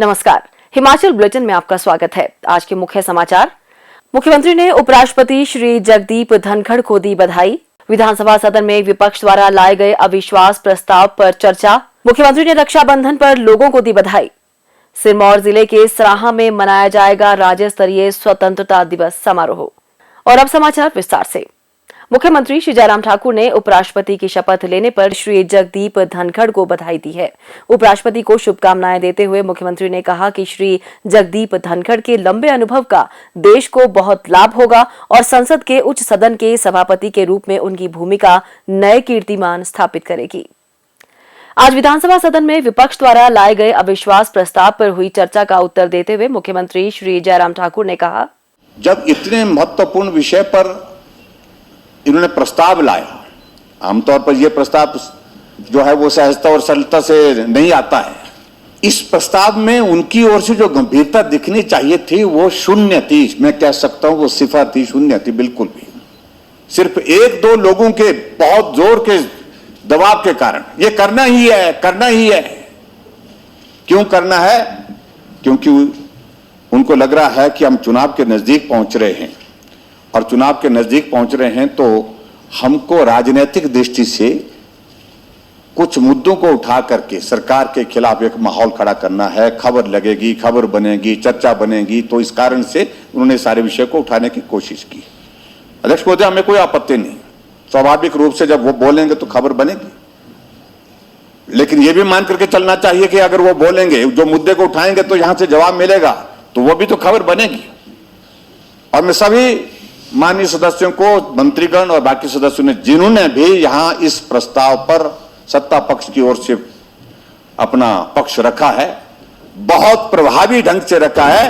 नमस्कार, हिमाचल बुलेटिन में आपका स्वागत है। आज के मुख्य समाचार। मुख्यमंत्री ने उपराष्ट्रपति श्री जगदीप धनखड़ को दी बधाई। विधानसभा सदन में विपक्ष द्वारा लाए गए अविश्वास प्रस्ताव पर चर्चा। मुख्यमंत्री ने रक्षाबंधन पर लोगों को दी बधाई। सिरमौर जिले के सराहां में मनाया जाएगा राज्य स्तरीय स्वतंत्रता दिवस समारोह। और अब समाचार विस्तार से। मुख्यमंत्री श्री जयराम ठाकुर ने उपराष्ट्रपति की शपथ लेने पर श्री जगदीप धनखड़ को बधाई दी है। उपराष्ट्रपति को शुभकामनाएं देते हुए मुख्यमंत्री ने कहा कि श्री जगदीप धनखड़ के लंबे अनुभव का देश को बहुत लाभ होगा और संसद के उच्च सदन के सभापति के रूप में उनकी भूमिका नए कीर्तिमान स्थापित करेगी। आज विधानसभा सदन में विपक्ष द्वारा लाए गए अविश्वास प्रस्ताव पर हुई चर्चा का उत्तर देते हुए मुख्यमंत्री श्री जयराम ठाकुर ने कहा, जब इतने महत्वपूर्ण विषय पर इन्होंने प्रस्ताव लाया, आमतौर पर यह प्रस्ताव जो है वो सहजता और सरलता से नहीं आता है। इस प्रस्ताव में उनकी ओर से जो गंभीरता दिखनी चाहिए थी वो शून्य थी। मैं कह सकता हूं वो सिफर थी, शून्य थी बिल्कुल भी। सिर्फ एक दो लोगों के बहुत जोर के दबाव के कारण ये करना ही है। क्यों करना है? क्योंकि उनको लग रहा है कि हम चुनाव के नजदीक पहुंच रहे हैं और चुनाव के नजदीक पहुंच रहे हैं तो हमको राजनीतिक दृष्टि से कुछ मुद्दों को उठा करके सरकार के खिलाफ एक माहौल खड़ा करना है। खबर लगेगी, खबर बनेगी, चर्चा बनेगी, तो इस कारण से उन्होंने सारे विषय को उठाने की कोशिश की। अध्यक्ष महोदय, हमें कोई आपत्ति नहीं। स्वाभाविक रूप से जब वो बोलेंगे तो खबर बनेगी, लेकिन यह भी मान करके चलना चाहिए कि अगर वो बोलेंगे, जो मुद्दे को उठाएंगे तो यहां से जवाब मिलेगा, तो वो भी तो खबर बनेगी। और मैं सभी माननीय सदस्यों को, मंत्रीगण और बाकी सदस्यों ने जिन्होंने भी यहां इस प्रस्ताव पर सत्ता पक्ष की ओर से अपना पक्ष रखा है, बहुत प्रभावी ढंग से रखा है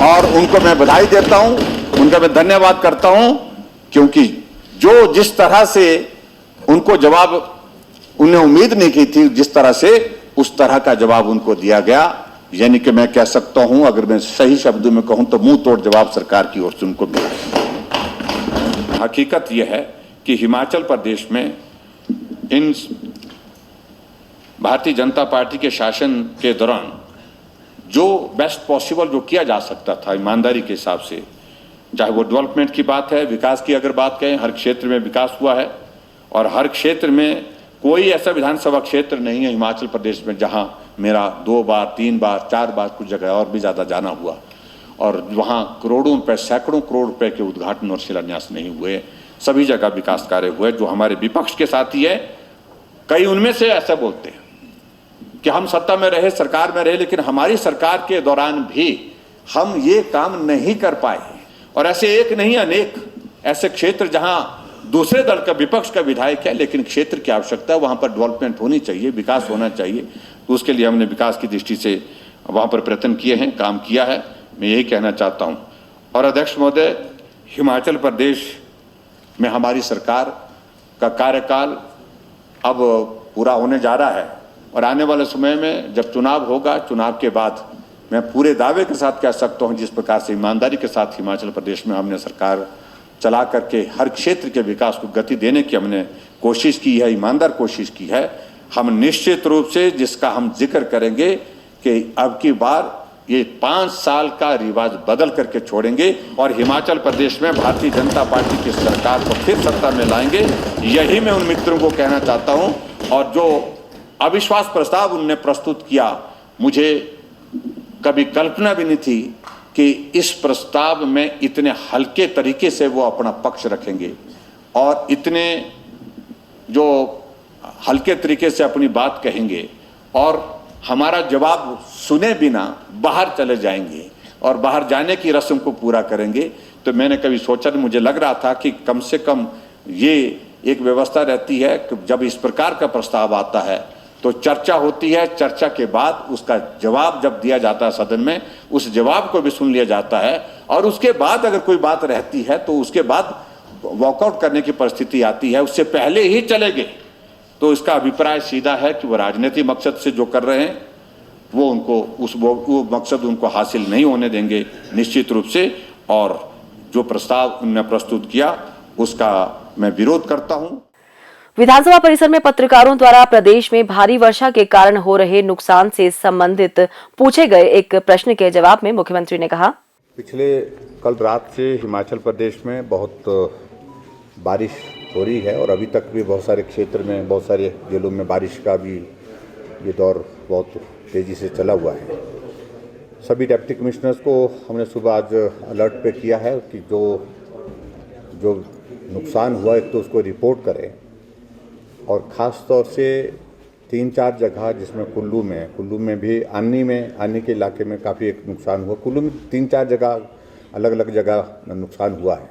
और उनको मैं बधाई देता हूं, उनका मैं धन्यवाद करता हूं। क्योंकि जो जिस तरह से उनको जवाब उन्हें उम्मीद नहीं की थी, जिस तरह से उस तरह का जवाब उनको दिया गया, यानी कि मैं कह सकता हूं, अगर मैं सही शब्दों में कहूं तो मुंह तोड़ जवाब सरकार की ओर से उनको मिला। हकीकत यह है कि हिमाचल प्रदेश में इन भारतीय जनता पार्टी के शासन के दौरान जो बेस्ट पॉसिबल जो किया जा सकता था ईमानदारी के हिसाब से, चाहे वो डेवलपमेंट की बात है, विकास की अगर बात करें, हर क्षेत्र में विकास हुआ है और हर क्षेत्र में कोई ऐसा विधानसभा क्षेत्र नहीं है हिमाचल प्रदेश में जहां मेरा 2 बार 3 बार 4 बार कुछ जगह और भी ज्यादा जाना हुआ और वहां करोड़ों रुपए, सैकड़ों करोड़ रुपए के उद्घाटन और शिलान्यास नहीं हुए। सभी जगह विकास कार्य हुए। जो हमारे विपक्ष के साथी है, कई उनमें से ऐसा बोलते हैं कि हम सत्ता में रहे, सरकार में रहे, लेकिन हमारी सरकार के दौरान भी हम ये काम नहीं कर पाए। और ऐसे एक नहीं अनेक ऐसे क्षेत्र जहां दूसरे दल का, विपक्ष का विधायक है, लेकिन क्षेत्र की आवश्यकता है, वहां पर डेवलपमेंट होनी चाहिए, विकास होना चाहिए। तो उसके लिए हमने विकास की दृष्टि से वहां पर प्रयत्न किए हैं, काम किया है। मैं यही कहना चाहता हूं। और अध्यक्ष महोदय, हिमाचल प्रदेश में हमारी सरकार का कार्यकाल अब पूरा होने जा रहा है और आने वाले समय में जब चुनाव होगा, चुनाव के बाद मैं पूरे दावे के साथ कह सकता हूं, जिस प्रकार से ईमानदारी के साथ हिमाचल प्रदेश में हमने सरकार चला करके हर क्षेत्र के विकास को गति देने की हमने कोशिश की है, ईमानदार कोशिश की है। हम निश्चित रूप से, जिसका हम जिक्र करेंगे कि अब की बार ये 5 साल का रिवाज बदल करके छोड़ेंगे और हिमाचल प्रदेश में भारतीय जनता पार्टी की सरकार को फिर सत्ता में लाएंगे। यही मैं उन मित्रों को कहना चाहता हूं। और जो अविश्वास प्रस्ताव उन्होंने प्रस्तुत किया, मुझे कभी कल्पना भी नहीं थी कि इस प्रस्ताव में इतने हल्के तरीके से वो अपना पक्ष रखेंगे और इतने जो हल्के तरीके से अपनी बात कहेंगे और हमारा जवाब सुने बिना बाहर चले जाएंगे और बाहर जाने की रस्म को पूरा करेंगे। तो मैंने कभी सोचा नहीं, मुझे लग रहा था कि कम से कम ये एक व्यवस्था रहती है कि जब इस प्रकार का प्रस्ताव आता है तो चर्चा होती है, चर्चा के बाद उसका जवाब जब दिया जाता है सदन में, उस जवाब को भी सुन लिया जाता है और उसके बाद अगर कोई बात रहती है तो उसके बाद वॉकआउट करने की परिस्थिति आती है। उससे पहले ही चले गए तो इसका अभिप्राय सीधा है कि वो राजनीतिक मकसद से जो कर रहे हैं वो उनको वो मकसद उनको हासिल नहीं होने देंगे निश्चित रूप से। और जो प्रस्ताव उन्होंने प्रस्तुत किया उसका मैं विरोध करता हूं। विधानसभा परिसर में पत्रकारों द्वारा प्रदेश में भारी वर्षा के कारण हो रहे नुकसान से संबंधित पूछे गए एक प्रश्न के जवाब में मुख्यमंत्री ने कहा, पिछले कल रात से हिमाचल प्रदेश में बहुत बारिश हो रही है और अभी तक भी बहुत सारे क्षेत्र में, बहुत सारे जिलों में बारिश का भी ये दौर बहुत तेज़ी से चला हुआ है। सभी डिप्टी कमिश्नर्स को हमने सुबह आज अलर्ट पे किया है कि जो नुकसान हुआ है तो उसको रिपोर्ट करें, और ख़ास तौर से 3-4 जगह जिसमें कुल्लू में भी आनी के इलाके में काफ़ी एक नुकसान हुआ। कुल्लू में 3-4 जगह अलग अलग जगह नुकसान हुआ है,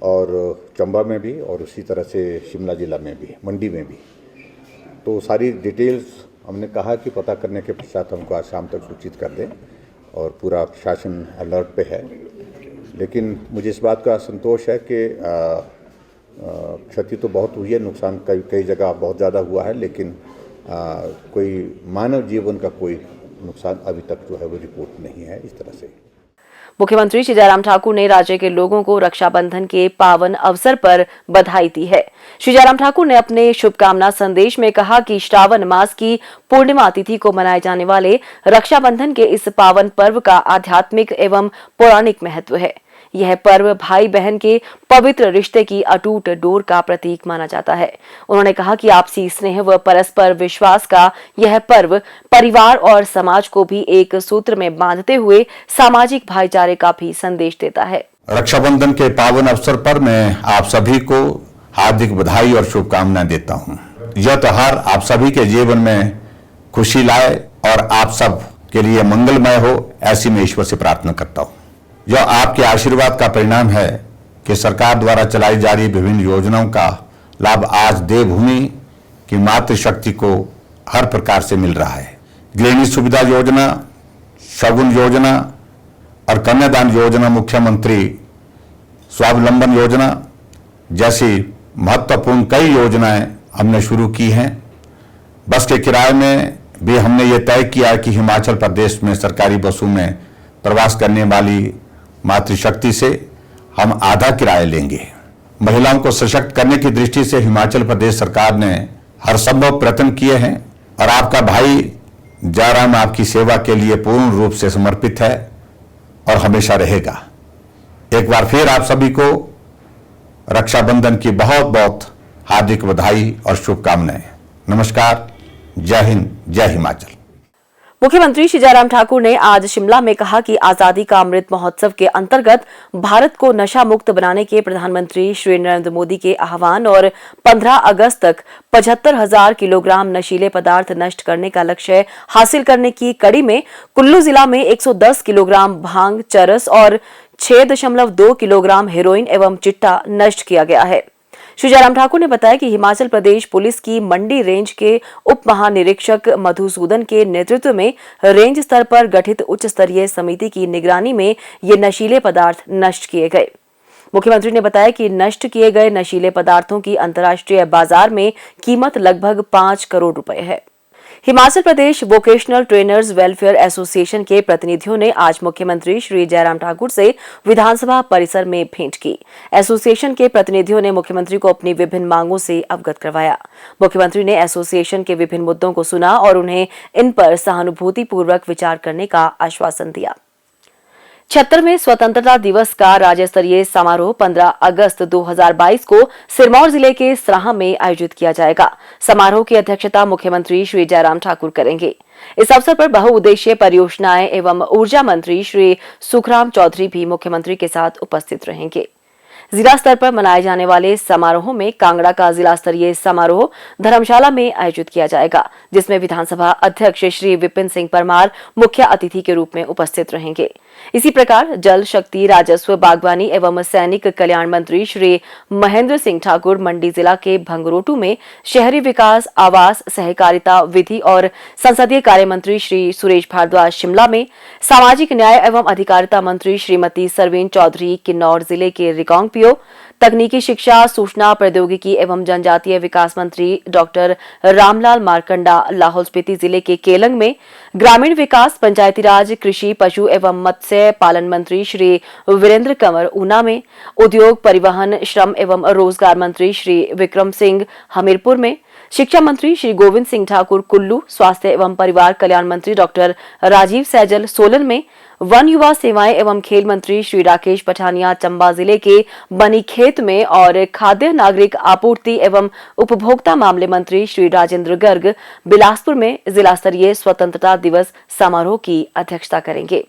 और चंबा में भी, और उसी तरह से शिमला जिला में भी, मंडी में भी। तो सारी डिटेल्स हमने कहा कि पता करने के पश्चात हमको आज शाम तक सूचित कर दें, और पूरा शासन अलर्ट पे है। लेकिन मुझे इस बात का संतोष है कि क्षति तो बहुत हुई है, नुकसान कई जगह बहुत ज़्यादा हुआ है, लेकिन कोई मानव जीवन का कोई नुकसान अभी तक जो है वो रिपोर्ट नहीं है। इस तरह से मुख्यमंत्री श्री जयराम ठाकुर ने राज्य के लोगों को रक्षाबंधन के पावन अवसर पर बधाई दी है। श्री जयराम ठाकुर ने अपने शुभकामना संदेश में कहा कि श्रावण मास की पूर्णिमा तिथि को मनाए जाने वाले रक्षाबंधन के इस पावन पर्व का आध्यात्मिक एवं पौराणिक महत्व है। यह पर्व भाई बहन के पवित्र रिश्ते की अटूट डोर का प्रतीक माना जाता है। उन्होंने कहा कि आपसी स्नेह व परस्पर विश्वास का यह पर्व परिवार और समाज को भी एक सूत्र में बांधते हुए सामाजिक भाईचारे का भी संदेश देता है। रक्षाबंधन के पावन अवसर पर मैं आप सभी को हार्दिक बधाई और शुभकामनाएं देता हूं। यह त्योहार आप सभी के जीवन में खुशी लाए और आप सब के लिए मंगलमय हो, ऐसी मैं ईश्वर से प्रार्थना करता हूं। यह आपके आशीर्वाद का परिणाम है कि सरकार द्वारा चलाई जा रही विभिन्न योजनाओं का लाभ आज देवभूमि की मातृशक्ति को हर प्रकार से मिल रहा है। गृहिणी सुविधा योजना, शगुन योजना और कन्यादान योजना, मुख्यमंत्री स्वावलंबन योजना जैसी महत्वपूर्ण कई योजनाएं हमने शुरू की हैं। बस के किराए में भी हमने ये तय किया है कि हिमाचल प्रदेश में सरकारी बसों में प्रवास करने वाली मातृशक्ति से हम आधा किराया लेंगे। महिलाओं को सशक्त करने की दृष्टि से हिमाचल प्रदेश सरकार ने हर संभव प्रयत्न किए हैं, और आपका भाई जयराम आपकी सेवा के लिए पूर्ण रूप से समर्पित है और हमेशा रहेगा। एक बार फिर आप सभी को रक्षाबंधन की बहुत बहुत हार्दिक बधाई और शुभकामनाएं। नमस्कार, जय हिंद, जय हिमाचल। मुख्यमंत्री श्री जयराम ठाकुर ने आज शिमला में कहा कि आजादी का अमृत महोत्सव के अंतर्गत भारत को नशा मुक्त बनाने के प्रधानमंत्री श्री नरेंद्र मोदी के आह्वान और 15 अगस्त तक 75,000 किलोग्राम नशीले पदार्थ नष्ट करने का लक्ष्य हासिल करने की कड़ी में कुल्लू जिला में 110 किलोग्राम भांग, चरस और 6.2 किलोग्राम हेरोइन एवं चिट्टा नष्ट किया गया है। श्री जयराम ठाकुर ने बताया कि हिमाचल प्रदेश पुलिस की मंडी रेंज के उप महानिरीक्षक मधुसूदन के नेतृत्व में रेंज स्तर पर गठित उच्च स्तरीय समिति की निगरानी में ये नशीले पदार्थ नष्ट किए गए। मुख्यमंत्री ने बताया कि नष्ट किए गए नशीले पदार्थों की अंतर्राष्ट्रीय बाजार में कीमत लगभग 5 करोड़ रुपए है। Himachal Pradesh vocational trainers welfare association के प्रतिनिधियों ने आज मुख्यमंत्री श्री जयराम ठाकुर से विधानसभा परिसर में भेंट की। एसोसिएशन के प्रतिनिधियों ने मुख्यमंत्री को अपनी विभिन्न मांगों से अवगत करवाया। मुख्यमंत्री ने एसोसिएशन के विभिन्न मुद्दों को सुना और उन्हें इन पर सहानुभूतिपूर्वक विचार करने का आश्वासन दिया। 76वें स्वतंत्रता दिवस का राज्य स्तरीय समारोह 15 अगस्त 2022 को सिरमौर जिले के सराहां में आयोजित किया जाएगा। समारोह की अध्यक्षता मुख्यमंत्री श्री जयराम ठाकुर करेंगे। इस अवसर पर बहुउद्देशीय परियोजनाएं एवं ऊर्जा मंत्री श्री सुखराम चौधरी भी मुख्यमंत्री के साथ उपस्थित रहेंगे। जिला स्तर पर मनाए जाने वाले समारोह में कांगड़ा का जिला स्तरीय समारोह धर्मशाला में आयोजित किया जाएगा, जिसमें विधानसभा अध्यक्ष श्री विपिन सिंह परमार मुख्य अतिथि के रूप में उपस्थित रहेंगे। इसी प्रकार जल शक्ति, राजस्व, बागवानी एवं सैनिक कल्याण मंत्री श्री महेंद्र सिंह ठाकुर मंडी जिला के भंगरोटू में, शहरी विकास, आवास, सहकारिता, विधि और संसदीय कार्य मंत्री श्री सुरेश भारद्वाज शिमला में, सामाजिक न्याय एवं अधिकारिता मंत्री श्रीमती सरवीन चौधरी किन्नौर जिले के रिकांगपिओ, तकनीकी शिक्षा, सूचना प्रौद्योगिकी एवं जनजातीय विकास मंत्री डॉक्टर रामलाल मारकंडा लाहौल स्पीति जिले के केलंग में, ग्रामीण विकास, पंचायती राज, कृषि, पशु एवं मत्स्य पालन मंत्री श्री वीरेंद्र कंवर ऊना में, उद्योग, परिवहन, श्रम एवं रोजगार मंत्री श्री विक्रम सिंह हमीरपुर में, शिक्षा मंत्री श्री गोविंद सिंह ठाकुर कुल्लू, स्वास्थ्य एवं परिवार कल्याण मंत्री डॉक्टर राजीव सैजल सोलन में, वन युवा सेवाएं एवं खेल मंत्री श्री राकेश पठानिया चंबा जिले के बनीखेत में और खाद्य नागरिक आपूर्ति एवं उपभोक्ता मामले मंत्री श्री राजेंद्र गर्ग बिलासपुर में जिला स्तरीय स्वतंत्रता दिवस समारोह की अध्यक्षता करेंगे।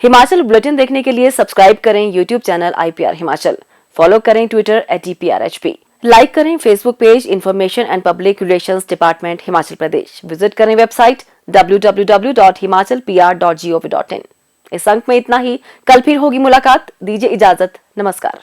हिमाचल बुलेटिन देखने के लिए सब्सक्राइब करें YouTube channel IPR Himachal, follow करें ट्विटर @EPRHP, लाइक करें Facebook page information and public relations department Himachal Pradesh, visit करें वेबसाइट www.himachalpr.gov.in। इस अंक में इतना ही, कल फिर होगी मुलाकात, दीजिए इजाजत, नमस्कार।